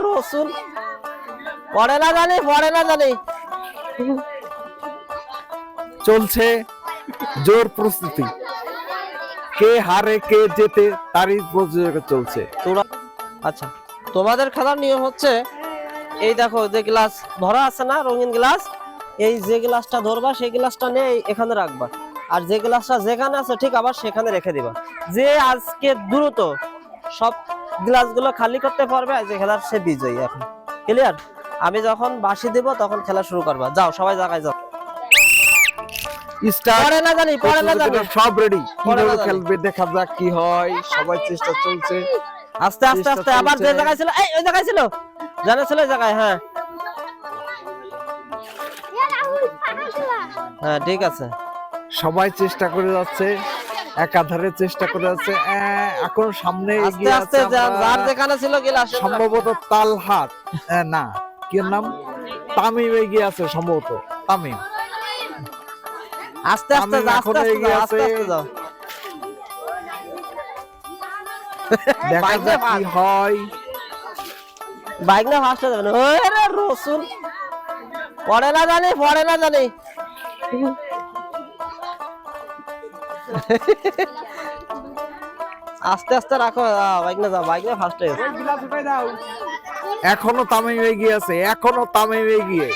রসুন পড়ে না জানি চলছে জোর প্রস্তুতি, কে হারে কে জেতে তারই প্রতিযোগিতা চলছে। আচ্ছা, তোমাদের খেলার নিয়ম হচ্ছে এই দেখো, যে গ্লাস ভরা আছে না, রঙিন গ্লাস, এই যে গ্লাসটা ধরবা সেই গ্লাসটা নিয়ে এখানে রাখবা, আর যে গ্লাসটা যেখানে আছে ঠিক আবার সেখানে রেখে দিবা। যে আজকে দ্রুত সব গ্লাসগুলো খালি করতে পারবে আজকে খেলার সে বিজয়ী। এখন ক্লিয়ার? আমি যখন বাঁশি দেব তখন খেলা শুরু করবা। যাও সবাই জায়গায় যাও। পড়ে না জানি সব রেডি, কিভাবে খেলবে দেখা যাক কি হয়। সবাই চেষ্টা চলছে। আস্তে আস্তে আস্তে, আবার যে জায়গায় ছিল ওই জায়গায় ছিল, জানা ছিল ওই জায়গায়। হ্যাঁ হ্যাঁ ঠিক আছে, সবাই চেষ্টা করে যাচ্ছে, একাধারে চেষ্টা করে যাচ্ছে। এখন সামনে এগিয়ে আস্তে আস্তে যার যেখানে ছিল গ্লাস, সম্ভবত তালহাট, না কি নাম, তামিম এগিয়ে আছে সম্ভবত। তামিম আস্তে আস্তে আস্তে যাও। দেখা যাক কি হয়। বাইক না ফাস্ট যাবে না। ওরে রসুন পড়ে না জানি আস্তে আস্তে রাখো, বাইক না যাও, বাইক না ফাস্ট হয়ে গেছে। এখনো তামিম এগিয়ে আছে, এখনো তামিম এগিয়ে।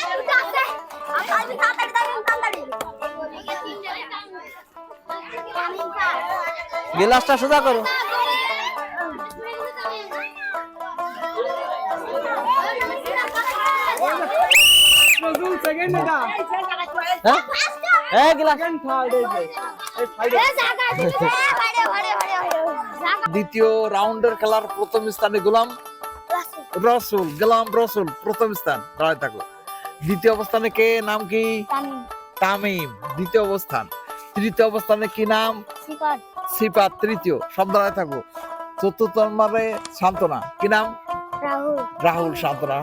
গ্লাসটা সোজা করো। দ্বিতীয় রাউন্ডের খেলার প্রথম স্থানে গোলাম রসুল, প্রথম স্থান, দাঁড়ায় থাকো। দ্বিতীয় অবস্থানে কে, নাম কি? তামিম দ্বিতীয় অবস্থান। তৃতীয় অবস্থানে কি নাম? সিফাত তৃতীয়, সব দাঁড়ায় থাকো। চতুর্থ নম্বরে শান্তনা, কি নাম? রাহুল শান্তনা।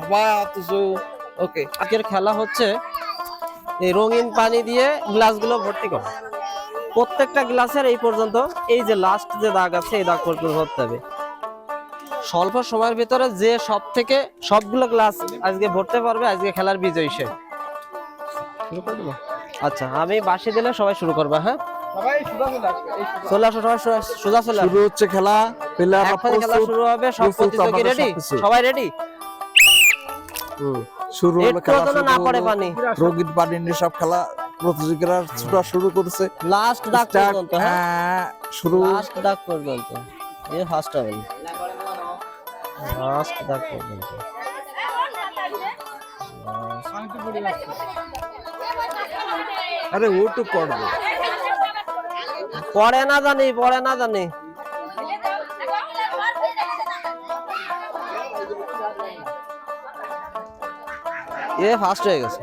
ওকে, আজকের খেলা হচ্ছে এই রঙিন পানি দিয়ে গ্লাসগুলো ভর্তি করো। প্রত্যেকটা গ্লাসের এই পর্যন্ত এই যে লাস্ট যে দাগ আছে এই দাগ পর্যন্ত ভরতে হবে। স্বল্প সময়ের ভিতরে যে সব থেকে সবগুলো গ্লাস আজকে ভরতে পারবে আজকে খেলার বিজয়ী সে। শুরু করে দেবো? আচ্ছা, আমি বাঁশি দিলে সবাই শুরু করবে। হ্যাঁ চলে আসো, সবাই সোজা চলে আসো। শুরু হচ্ছে খেলা, খেলা শুরু হবে। সব প্রতিযোগী রেডি? সবাই রেডি? শুরু হলো খেলা। না পড়ে পানি, রঙিন পানি নিয়ে সব খেলা প্রতিযোগীরা ছোটা শুরু করছে। লাস্ট দাগ পর্যন্ত। হ্যাঁ শুরু, লাস্ট দাগ পর্যন্ত। এই ফার্স্ট হবে, লাস্ট দাগ পর্যন্ত। আরে ওটু পড়বে, পড়ে না জানি এ ফার্স্ট হয়ে গেছে।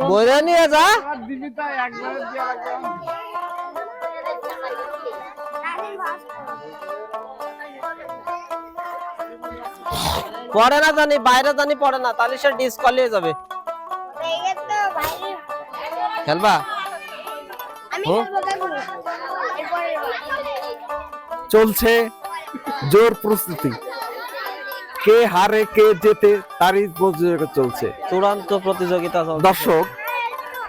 বইরে নিয়ে যা। পড়ে না জানি, বাইরে জানি পড়ে না, তাহলে সে ডিসকোয়ালিফাই হয়ে যাবে। খেলবা? চলছে জোর প্রস্তুতি, কে হারে কে জেতে তারই প্রতিযোগিতা চলছে। চূড়ান্ত প্রতিযোগিতা চলছে। দর্শক,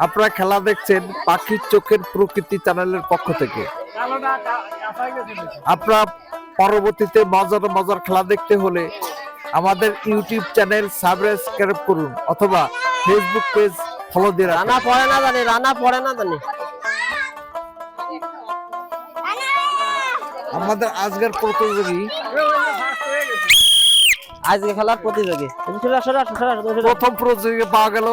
আপনারা খেলা দেখছেন পাখির চোখের প্রকৃতি চ্যানেলের পক্ষ থেকে। আপনারা পরবর্তীতে মজার মজার খেলা দেখতে হলে আমাদের ইউটিউব চ্যানেল সাবস্ক্রাইব করুন অথবা ফেসবুক পেজ ফলো দিয়ে রাখুন। রানা পড়ে না জানি। আমাদের আজকের প্রতিযোগী, আজকে খেলার প্রতিযোগী প্রথম প্রতিযোগী পাওয়া গেল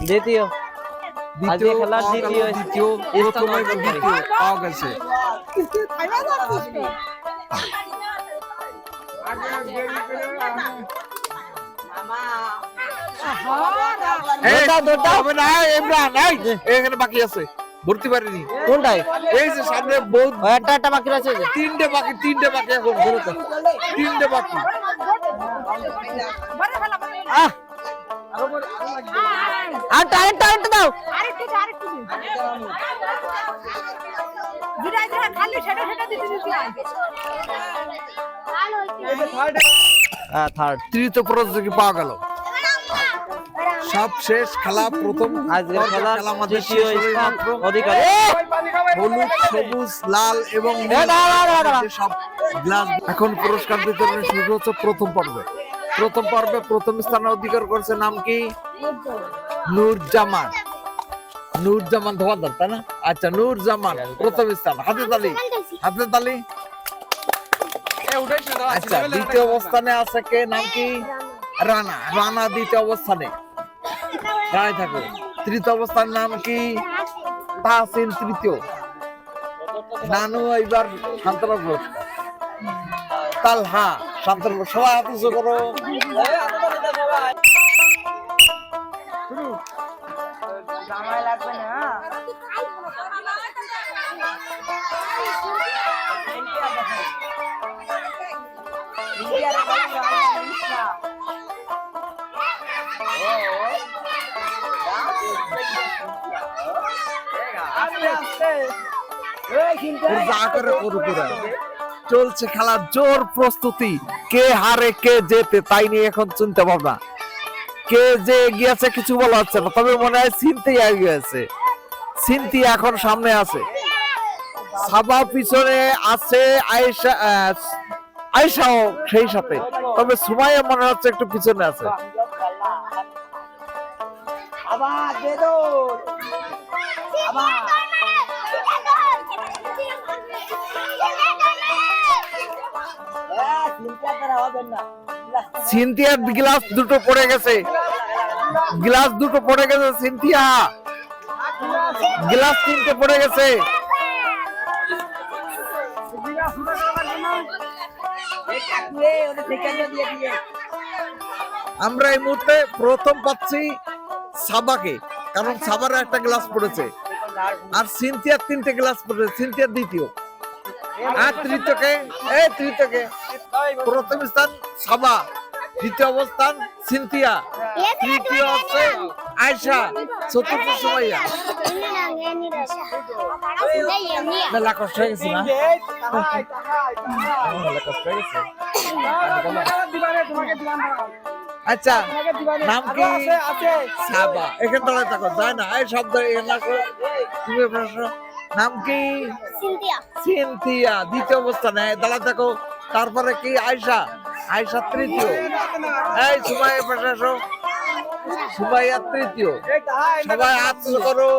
দ্বিতীয় পাওয়া গেছে। এখানে বাকি আছে, ভর্তি পারিনি। কোনটাই? এই যে সামনে বহুত ও, একটা বাকি আছে যে। তিনটে বাকি এখন তিনটে বাকি। আহ আরেকটা দাও। হ্যাঁ, থার্ড। তৃতীয় প্রতিযোগী পাওয়া গেল। সব শেষ, খেলা প্রথম। আজকের খেলার আমাদের তৃতীয় শেষ হলো স্থান মাত্র। অধিকারী। হলুদ, সবুজ, লাল এবং নীল দাঁড়া। যে সব গ্লাস। এখন পুরস্কার বিতরণ শুরু হচ্ছে প্রথম পর্বে। প্রথম স্থানে অধিকার করেছে নাম কি? নূরজামান। নূরজামান ধোয়াদার, তাই না? আচ্ছা, নূরজামান প্রথম স্থান। হাতে তালি। আচ্ছা, দ্বিতীয় অবস্থানে আছে কে? নাম কি? রানা দ্বিতীয় অবস্থানে। দাঁড়ায় থাকো। তৃতীয় অবস্থার নাম কি? তাহসিন তৃতীয়। নানু এবার শান্তরা পুরস্কার। তালহা শান্তরা। সবাই হাত উঁচু করো। চলছে খেলার জোর প্রস্তুতি। কে হারে কে জেতে তাই নিয়ে এখন চিন্তা ভাবনা। কে যে এগিয়ে আছে কিছু বলা হচ্ছে না, তবে মনে হয় সিনথিয়া এগিয়ে আছে। সিনথিয়া এখন সামনে আছে। সাবা পিছনে আছে। আয়েশাও সেই সাথে, তবে সুমাইয়া মনে হচ্ছে একটু পিছনে আছে। সিনথিয়ার গ্লাস দুটো পড়ে গেছে। সিনথিয়া গ্লাস তিনটে পড়ে গেছে। আমরা এই মুহূর্তে প্রথম পাচ্ছি সাবাকে, কারণ সাবার একটা গ্লাস পড়েছে। আর সিনথিয়ার তিনটে গ্লাস পড়েছে। সিনথিয়ার দ্বিতীয়। আর তৃতীয়কে প্রথম স্থান সাবা, দ্বিতীয় অবস্থান সিনথিয়া, তৃতীয় হচ্ছে আয়েশা, চতুর্থ সুমাইয়া। মেলা কষ্ট হয়ে গেছে না? আচ্ছা, নাম কি? সাবা। এখানে দাঁড়ায় থাকো, যায় না এই শব্দ। তুমি প্রশ্ন, নাম কি? সিনথিয়া দ্বিতীয় অবস্থানে দাঁড়ায় থাকো। তারপরে কি? আয়েশা তৃতীয়। এই সুমাইয়া প্রশ্ন, সুমাইয়া তৃতীয়। সবাই হাত করো।